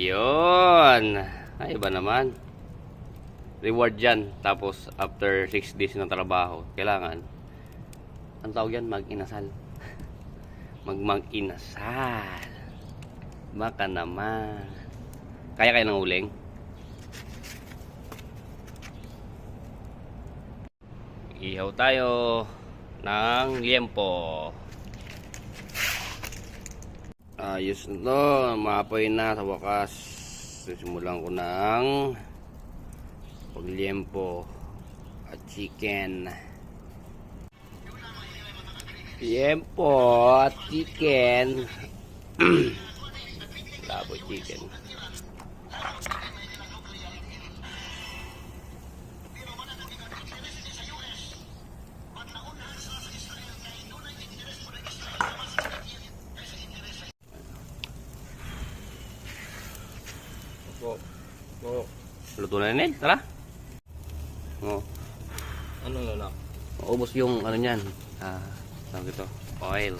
Yun. Ay, iba naman. Reward yan. Tapos, after 6 days ng trabaho, kailangan, ang tawag yan, mag-inasal. Mag-inasal. Baka naman. Kaya kayo ng uling? Ihaw tayo ng liempo. Ayos na to. Maapoy na sa wakas. Simulan ko ng pagliempo at chicken. Liempo at chicken. Labo chicken. Luto na rin, tara. Ano na? Ubos yung ano niyan. Tawag ito, oil.